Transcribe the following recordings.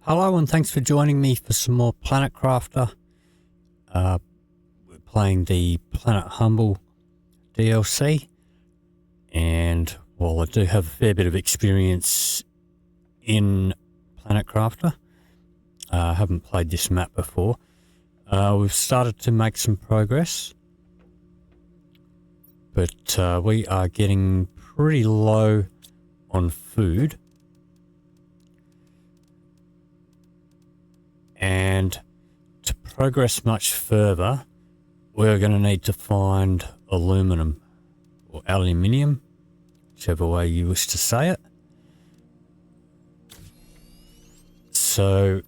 Hello and thanks for joining me for some more Planet Crafter. We're playing the Planet Humble DLC, and while I do have a fair bit of experience in Planet Crafter, I haven't played this map before. We've started to make some progress, but we are getting pretty low on food. And to progress much further, we're going to need to find aluminum or aluminium, whichever way you wish to say it. So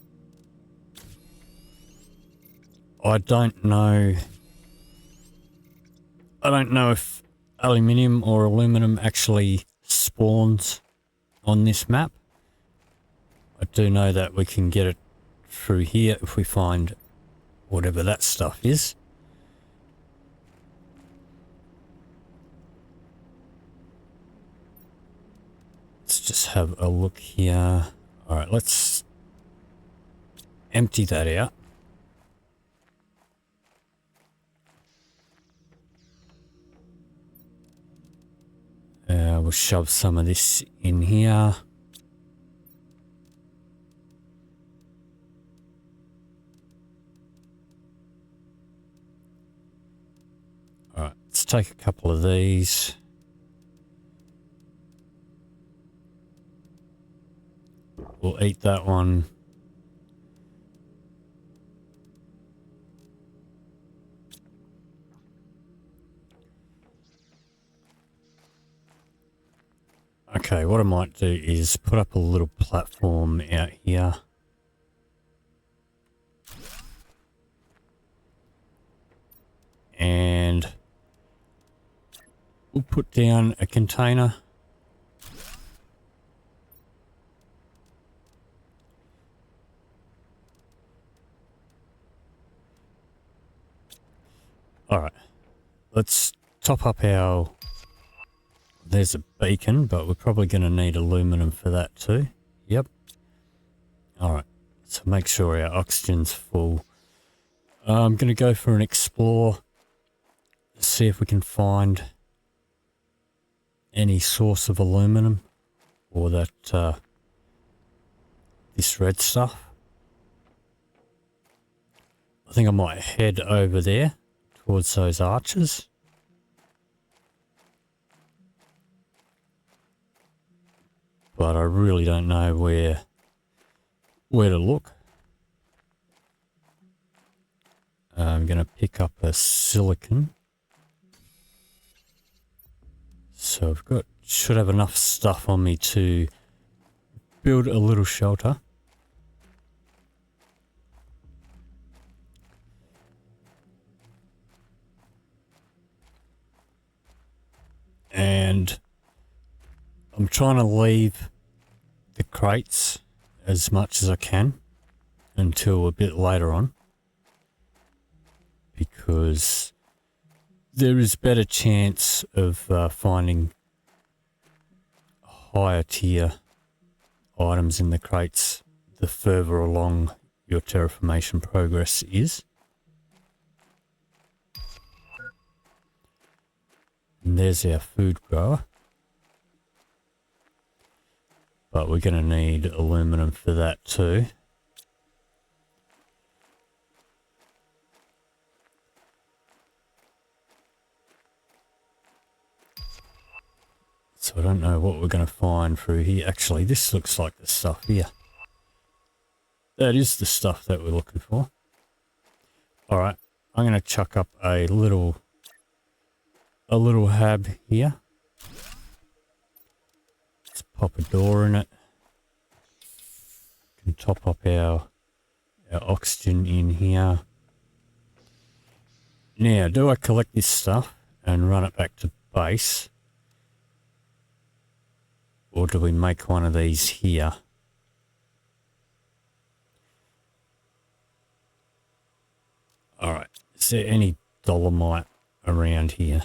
I don't know if aluminium or aluminum actually spawns on this map. I do know that we can get it through here if we find whatever that stuff is. Let's just have a look here. All right, let's empty that out. We'll shove some of this in here. All right, let's take a couple of these. We'll eat that one. Okay, what I might do is put up a little platform out here. And we'll put down a container. All right, let's top up our... There's a beacon, but we're probably going to need aluminum for that too. Yep. All right, so make sure our oxygen's full. I'm going to go for an explore, see if we can find any source of aluminum or that this red stuff. I think I might head over there towards those arches. But I really don't know where to look. I'm going to pick up a silicon. So I've should have enough stuff on me to build a little shelter. And I'm trying to leave the crates as much as I can until a bit later on, because there is better chance of finding higher tier items in the crates the further along your terraformation progress is. And there's our food grower. But we're going to need aluminum for that too. So I don't know what we're going to find through here. Actually, this looks like the stuff here. That is the stuff that we're looking for. All right, I'm going to chuck up a little hab here. Let's pop a door in it. Can top up our oxygen in here. Now, do I collect this stuff and run it back to base? Or do we make one of these here? Alright, is there any dolomite around here?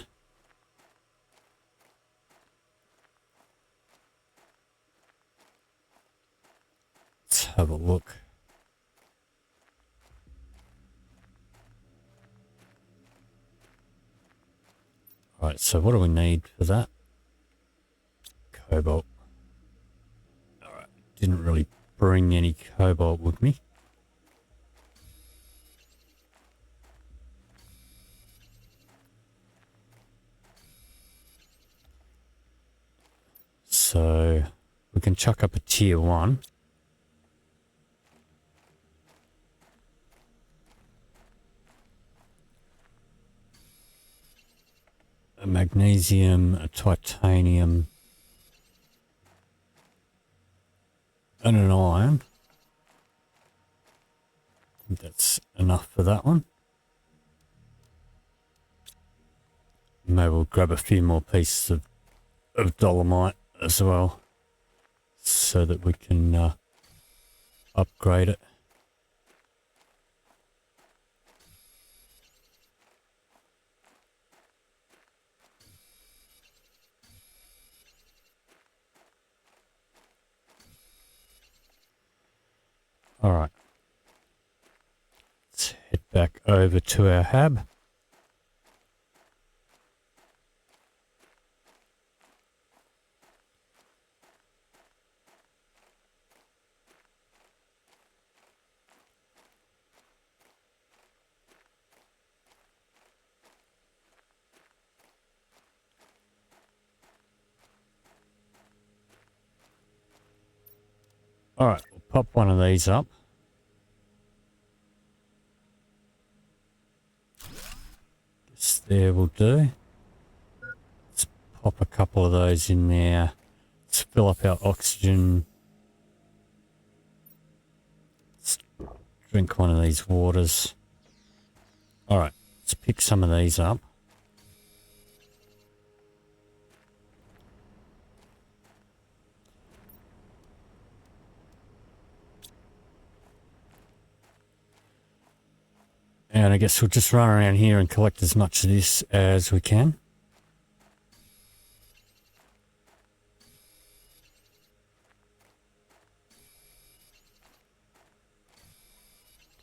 have a look. Right, so what do we need for that? Cobalt. Alright, didn't really bring any cobalt with me. So we can chuck up a tier 1. A magnesium, a titanium, and an iron. I think that's enough for that one. Maybe we'll grab a few more pieces of dolomite as well, so that we can upgrade it. Alright. Let's head back over to our hab. Alright, we'll pop one of these up. Guess there will do. Let's pop a couple of those in there. Let's fill up our oxygen. Let's drink one of these waters. Alright, let's pick some of these up. And I guess we'll just run around here and collect as much of this as we can.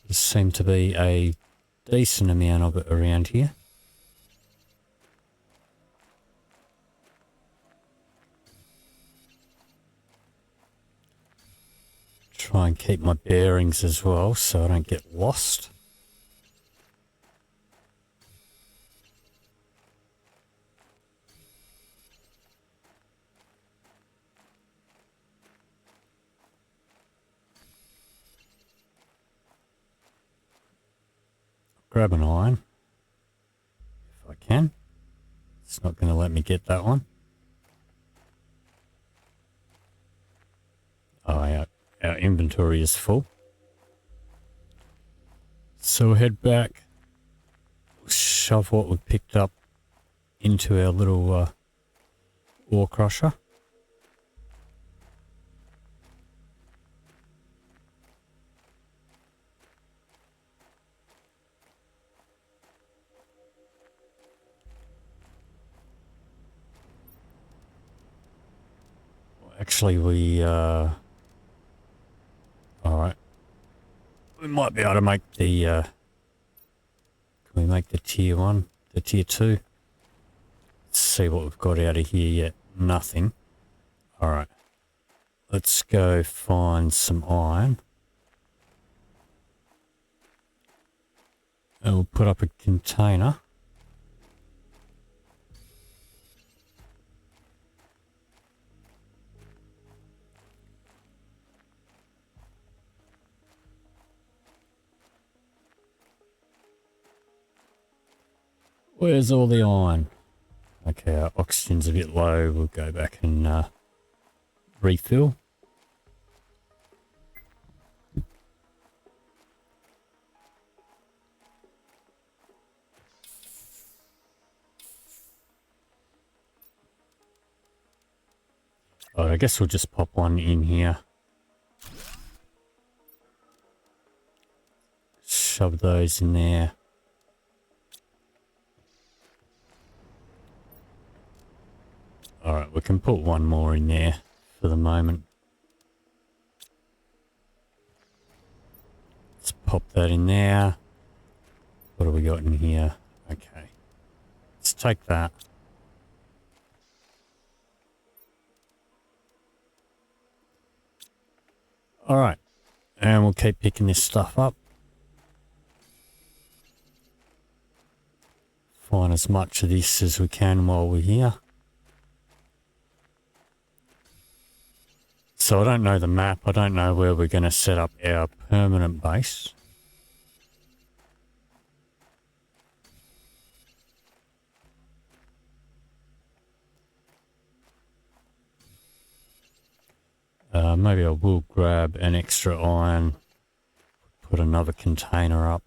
There seems to be a decent amount of it around here. Try and keep my bearings as well so I don't get lost. Grab an iron if I can. It's not going to let me get that one. Oh, our inventory is full. So we'll head back, shove what we picked up into our little ore crusher. Actually, alright. We might be able to make the, can we make the tier 1, the tier 2? Let's see what we've got out of here yet. Nothing. Alright. Let's go find some iron. And we'll put up a container. Where's all the iron? Okay, our oxygen's a bit low. We'll go back and refill. Oh, I guess we'll just pop one in here. Shove those in there. Alright, we can put one more in there for the moment. pop that in there. What do we got in here? Okay. Let's take that. Alright. And we'll keep picking this stuff up. Find as much of this as we can while we're here. So I don't know the map. I don't know where we're going to set up our permanent base. Maybe I will grab an extra iron, put another container up.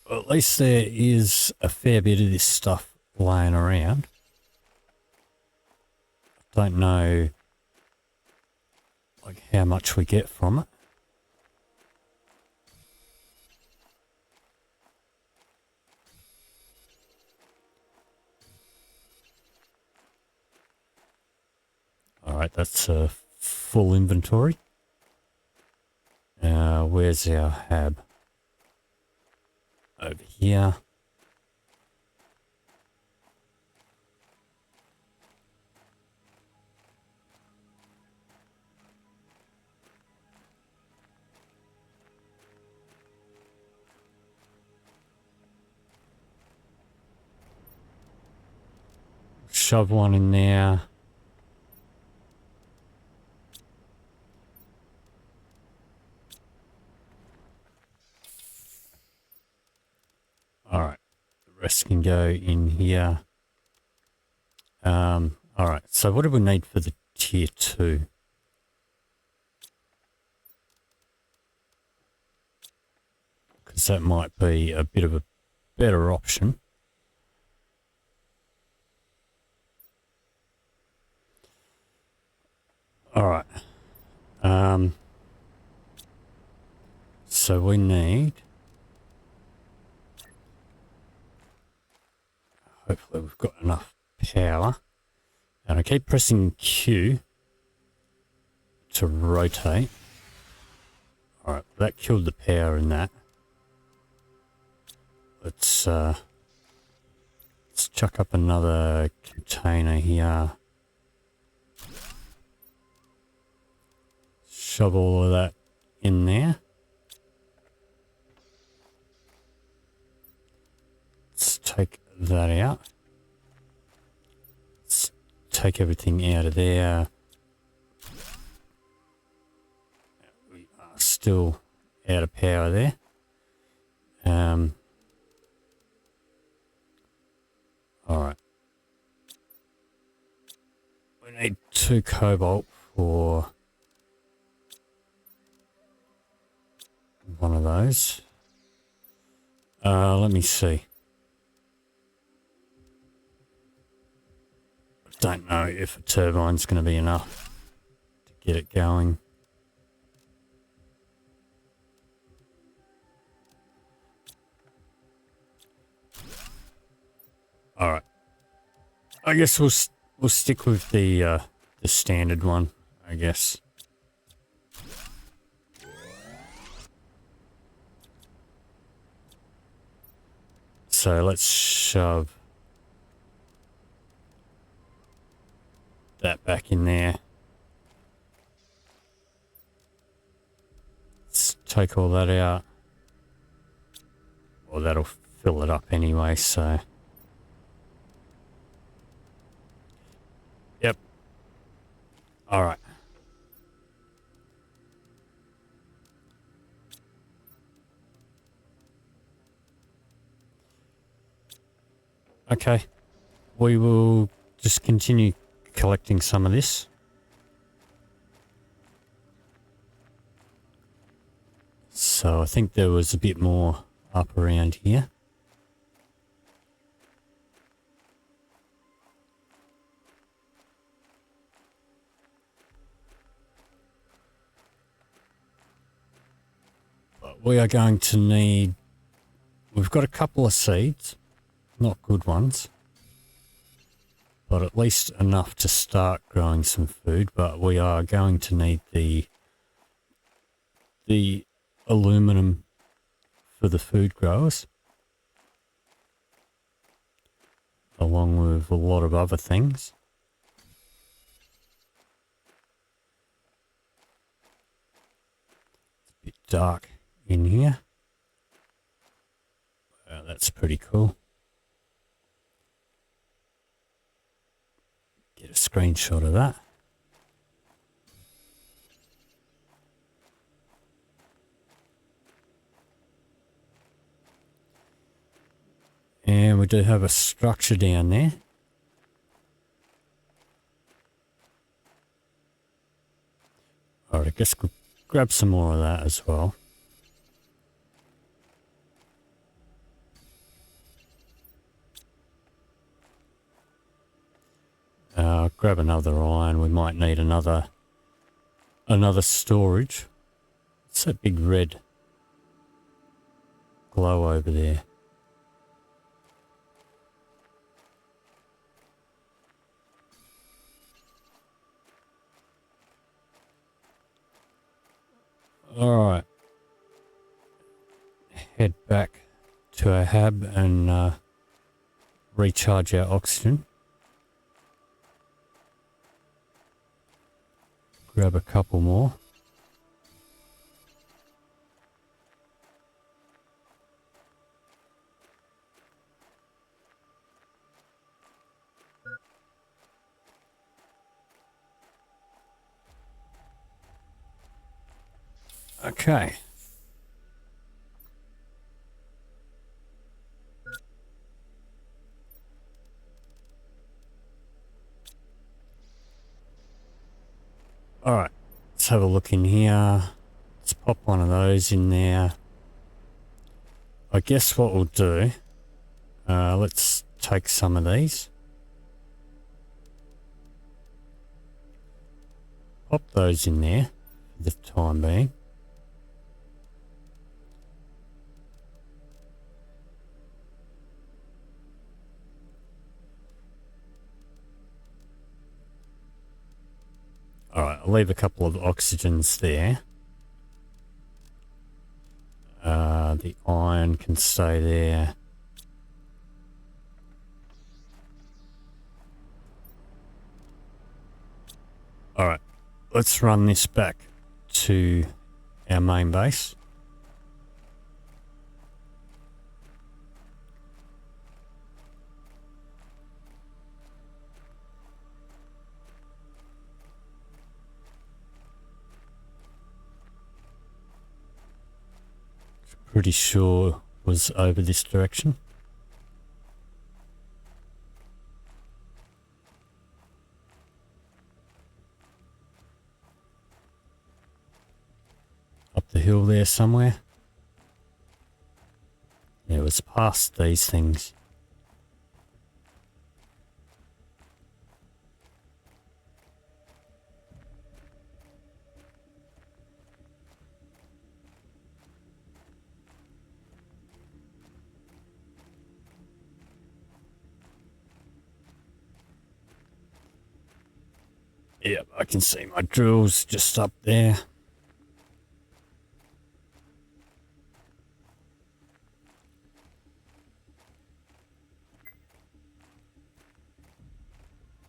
Well, at least there is a fair bit of this stuff laying around. Don't know like how much we get from it. Alright, that's a full inventory. Where's our hab? Over here. Shove one in there. Alright, the rest can go in here. Alright, so what do we need for the tier 2? Because that might be a bit of a better option. Alright. So we need... Hopefully we've got enough power. And I keep pressing Q to rotate. Alright, that killed the power in that. Let's chuck up another container here. Shove all of that in there. Let's take that out. Let's take everything out of there. We are still out of power there. Alright. We need 2 cobalt for one of those. Let me see. Don't know if a turbine's going to be enough to get it going. All right. I guess we'll stick with the standard one, I guess. So let's shove that back in there. Let's take all that out. Well, that'll fill it up anyway, so... Yep. All right. Okay. We will just continue collecting some of this. So I think there was a bit more up around here. But we are going to need, we've got a couple of seeds, not good ones, but at least enough to start growing some food. But we are going to need the aluminum for the food growers, along with a lot of other things. It's a bit dark in here. Wow, that's pretty cool. Get a screenshot of that. And we do have a structure down there. Alright, I guess we'll grab some more of that as well. Grab another iron. We might need another storage. What's that big red glow over there? Alright. Head back to our hab and recharge our oxygen. Grab a couple more. Okay. Alright, let's have a look in here. Let's pop one of those in there. I guess what we'll do, let's take some of these. Pop those in there for the time being. Alright, I'll leave a couple of oxygens there. The iron can stay there. Alright, let's run this back to our main base. Pretty sure was over this direction. Up the hill there somewhere. Yeah, it was past these things. Yep, I can see my drills just up there.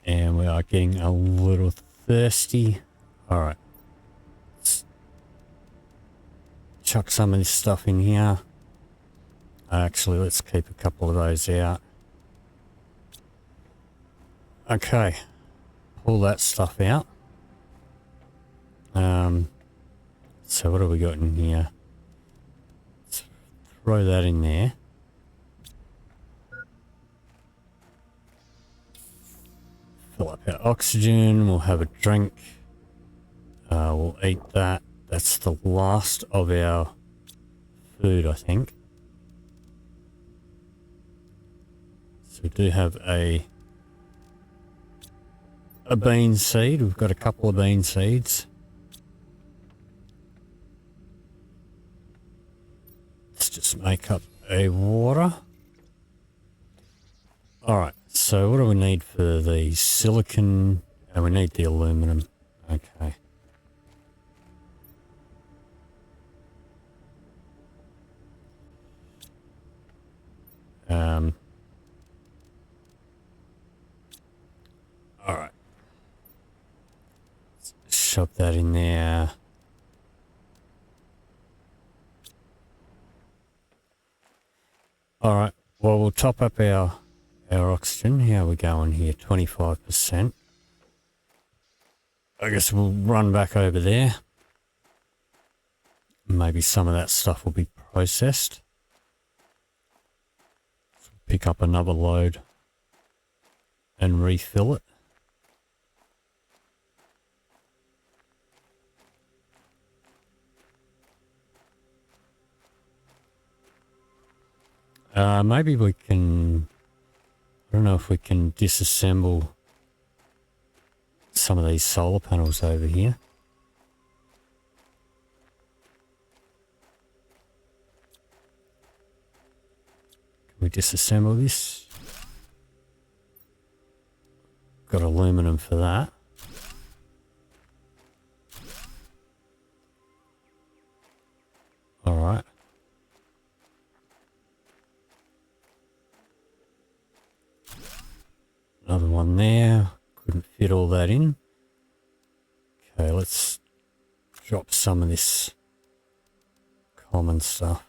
And we are getting a little thirsty. Alright. Let's chuck some of this stuff in here. Actually, let's keep a couple of those out. Okay. Pull that stuff out. So what have we got in here? Let's throw that in there. Fill up our oxygen. We'll have a drink. We'll eat that. That's the last of our food, I think. So we do have a bean seed. We've got a couple of bean seeds. just make up a water. Alright, so what do we need for the silicon? We need the aluminum. Okay. Alright. Shove that in there. Alright, well we'll top up our oxygen. How are we going here? 25%. I guess we'll run back over there. Maybe some of that stuff will be processed. Pick up another load and refill it. Maybe we can, I don't know if we can disassemble some of these solar panels over here. Can we disassemble this? Got aluminum for that. All right. Another one there. Couldn't fit all that in. Okay, let's drop some of this common stuff.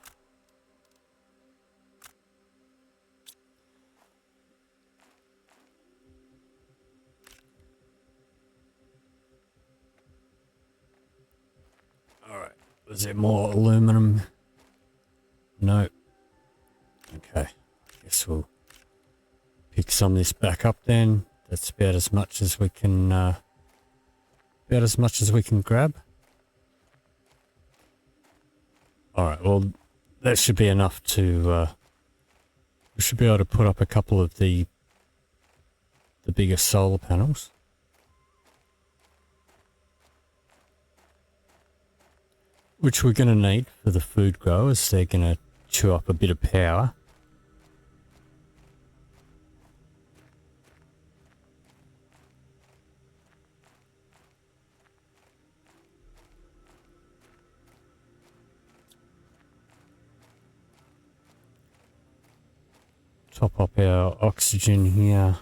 Alright, is there more aluminum? No. Okay, I guess we'll pick some of this back up then. That's about as much as we can grab. Alright, well that should be enough to we should be able to put up a couple of the bigger solar panels. Which we're going to need for the food growers. They're going to chew up a bit of power. Top up our oxygen here.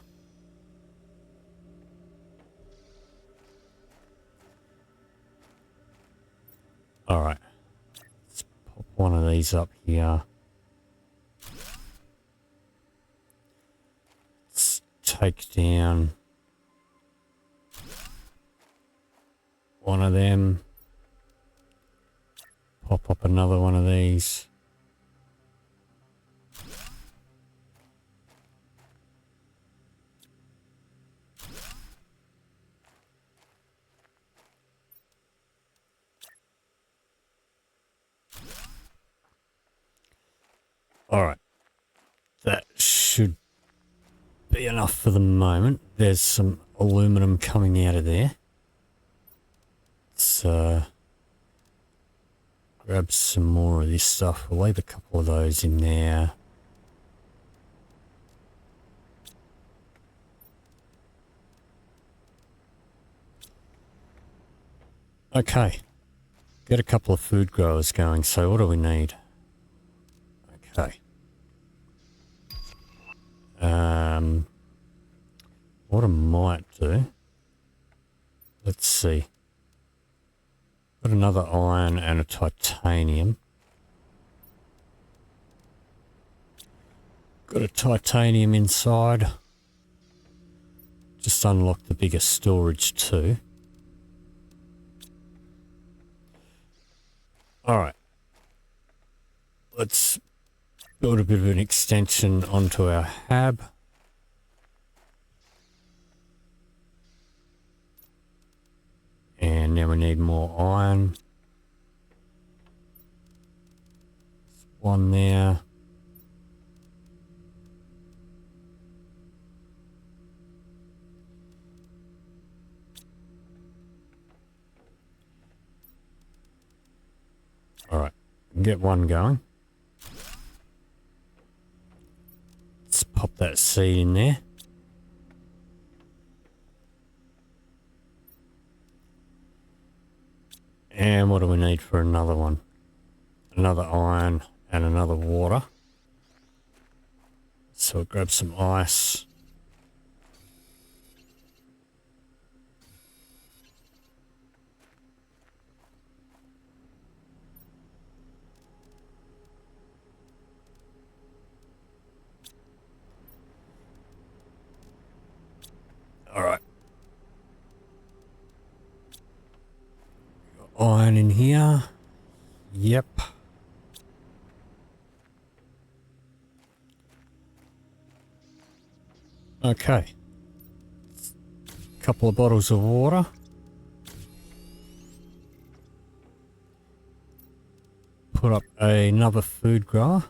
Alright, let's pop one of these up here. Let's take down one of them. Pop up another one of these. Alright, that should be enough for the moment. There's some aluminum coming out of there. Let's grab some more of this stuff. We'll leave a couple of those in there. Okay, get a couple of food growers going. So what do we need? Okay. What I might do, let's see. Got another iron and a titanium. Got a titanium inside. Just unlock the bigger storage too. Alright. Let's build a bit of an extension onto our hab. And now we need more iron. One there. All right, get one going. that seed in there. And what do we need for another one? Another iron and another water. So we'll grab some ice. All right. Iron in here. Yep. Okay. Couple of bottles of water. Put up another food grower.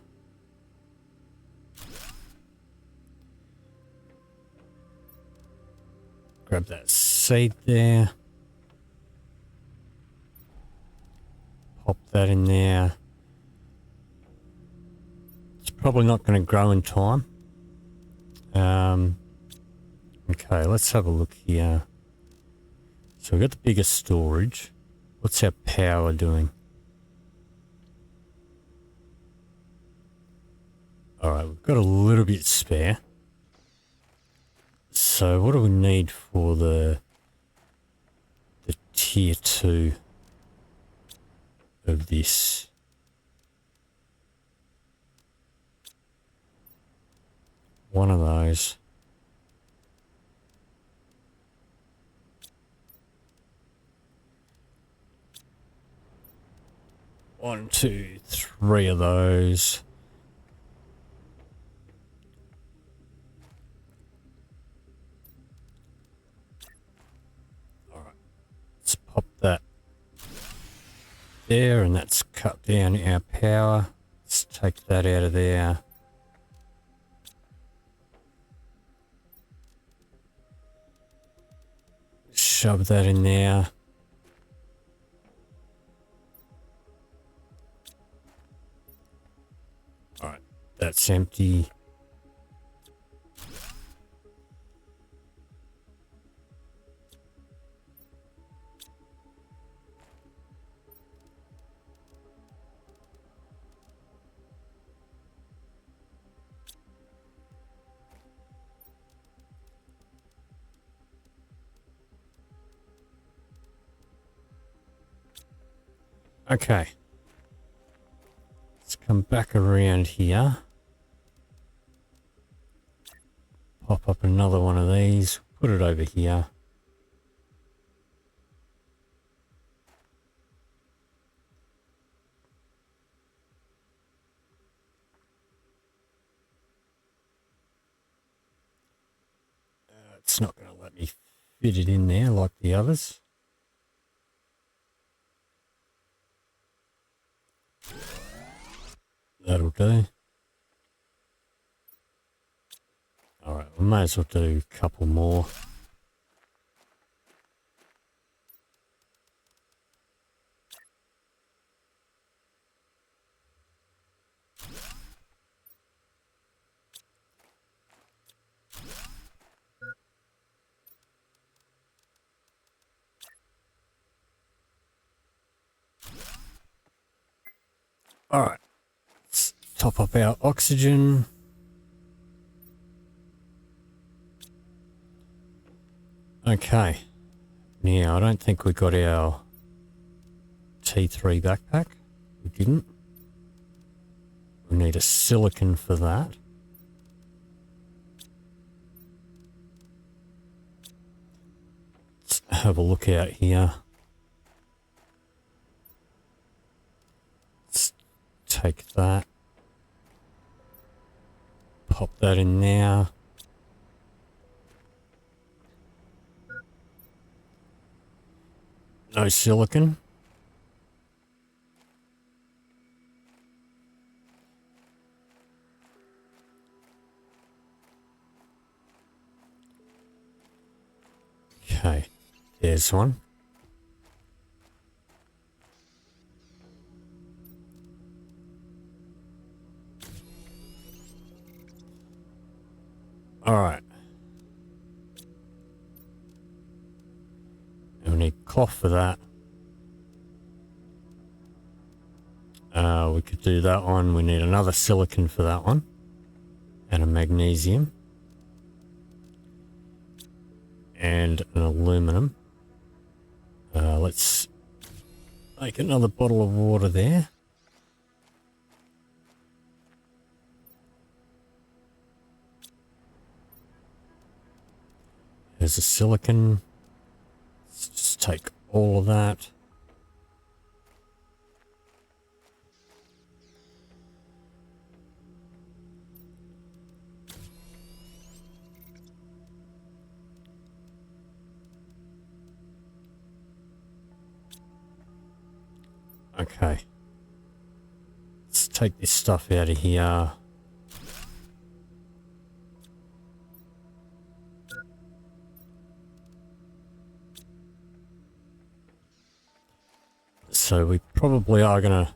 Grab that seed there. Pop that in there. It's probably not going to grow in time. Okay, let's have a look here. So we've got the biggest storage. What's our power doing? Alright, we've got a little bit spare. So what do we need for the tier 2 of this? One of those. One, two, three of those. All right, let's pop that there, and that's cut down our power. Let's take that out of there. Shove that in there. All right, that's empty. Okay. Let's come back around here. Pop up another one of these. Put it over here. It's not going to let me fit it in there like the others. That'll do. Alright, we may as well do a couple more. Alright, let's top up our oxygen. Okay, now I don't think we got our T3 backpack. We didn't. We need a silicon for that. Let's have a look out here. Let's take that. Pop that in there. No silicon. Okay, there's one. Alright. And we need cloth for that. We could do that one. We need another silicon for that one. And a magnesium. And an aluminum. Let's make another bottle of water there. There's a silicon. Let's just take all of that. Okay. Let's take this stuff out of here. So we probably are going to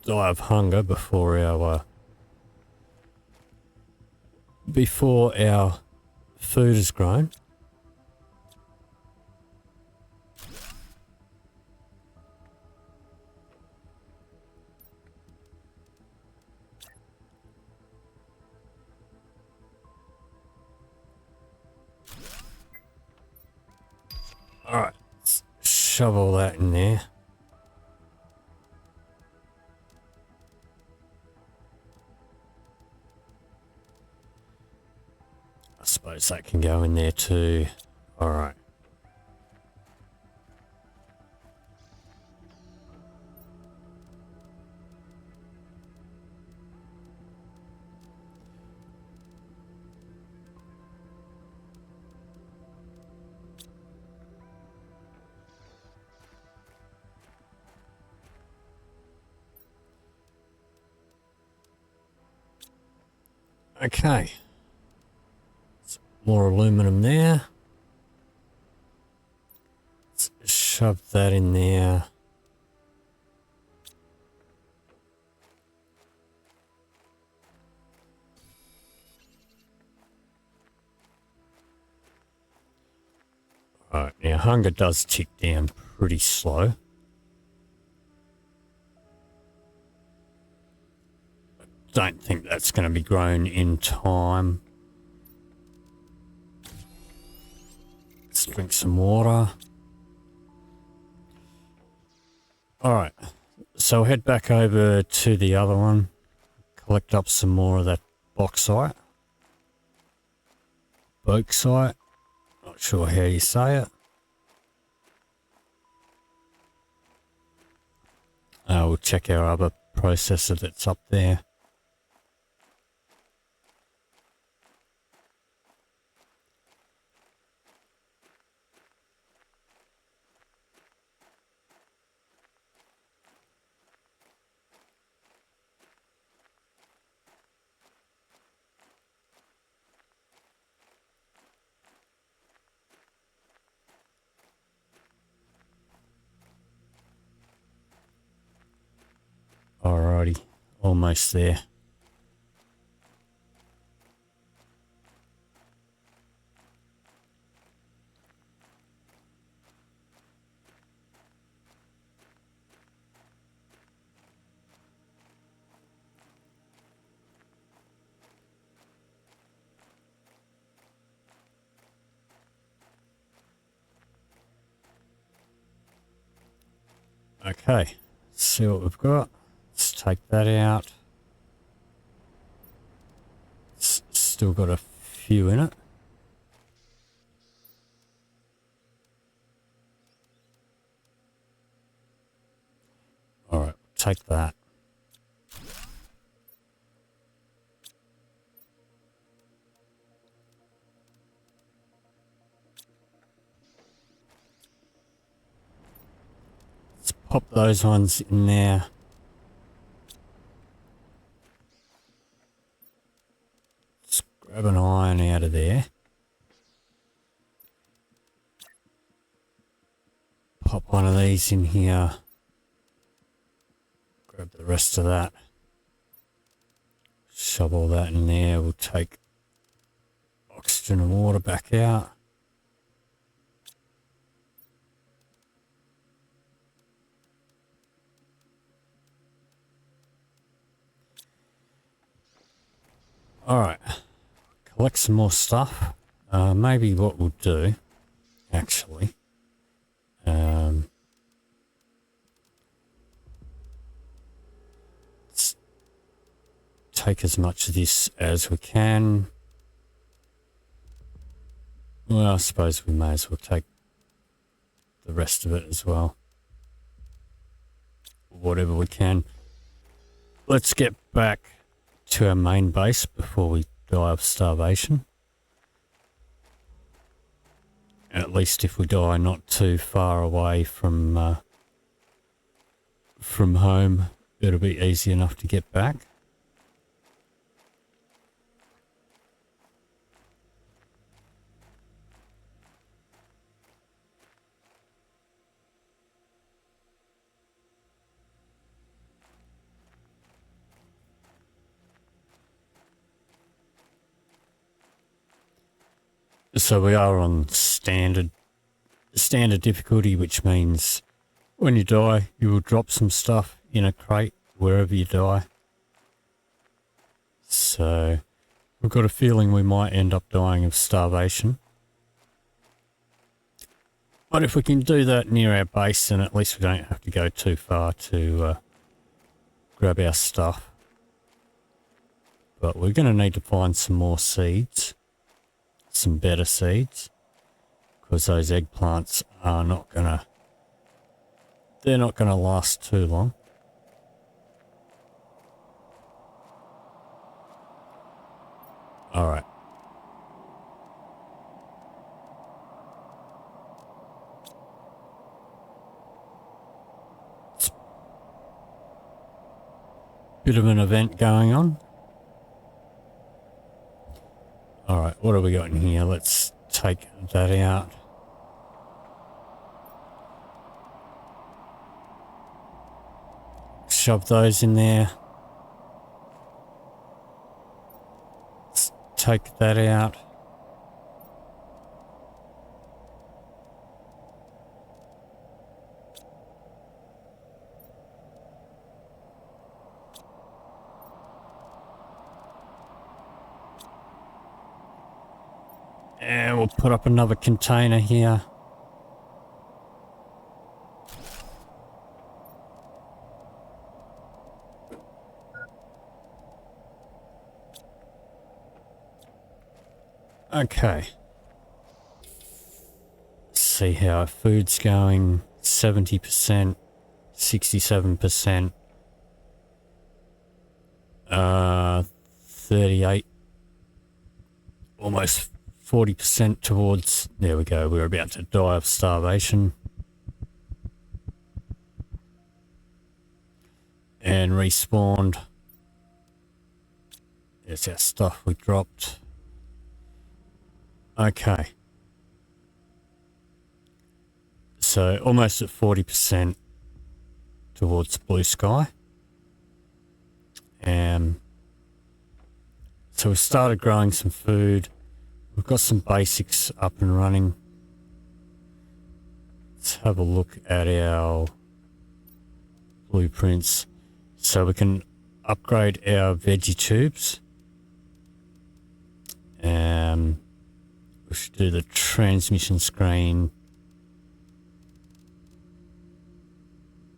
die of hunger before our food is grown. Alright, let's shove all that in there. I suppose that can go in there too. Alright. Okay. Some more aluminum there. Let's shove that in there. Alright, now hunger does tick down pretty slow. Don't think that's going to be grown in time. Let's drink some water. Alright, so head back over to the other one. Collect up some more of that bauxite. Bauxite. Not sure how you say it. We'll check our other processor that's up there. Alrighty, almost there. Okay, let's see what we've got. Let's take that out. It's still got a few in it. Alright, take that. Let's pop those ones in there. Let's grab an iron out of there. Pop one of these in here. Grab the rest of that. Shove all that in there. We'll take oxygen and water back out. Alright, collect some more stuff. Maybe what we'll do, actually, let's take as much of this as we can. Well, I suppose we may as well take the rest of it as well. Whatever we can. Let's get back to our main base before we die of starvation. At least if we die not too far away from home, it'll be easy enough to get back. So we are on standard difficulty, which means when you die, you will drop some stuff in a crate wherever you die. So we've got a feeling we might end up dying of starvation. But if we can do that near our base, then at least we don't have to go too far to grab our stuff. But we're going to need to find some more seeds. Some better seeds, because those eggplants are not gonna last too long. All right. It's a bit of an event going on. Alright, what have we got in here? Let's take that out. Shove those in there. Let's take that out. And we'll put up another container here. Okay. Let's see how our food's going. 70%, 67%, 38, almost 40% towards, there we go, we're about to die of starvation. And respawned. There's our stuff we dropped. Okay. So almost at 40% towards blue sky. So we started growing some food. We've got some basics up and running. Let's have a look at our blueprints. So we can upgrade our veggie tubes. We should do the transmission screen.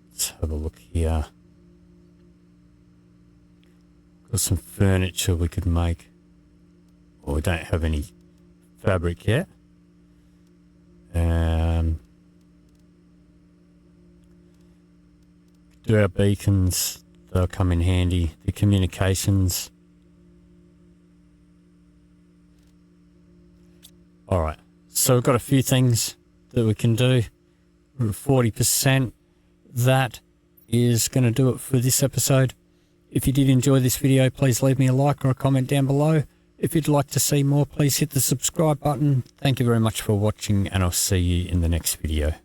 Let's have a look here. Got some furniture we could make. Well, we don't have any fabric yet. Do our beacons. They'll come in handy. The communications. Alright, so we've got a few things that we can do. We're at 40%. That is going to do it for this episode. If you did enjoy this video, please leave me a like or a comment down below. If you'd like to see more, please hit the subscribe button. Thank you very much for watching, and I'll see you in the next video.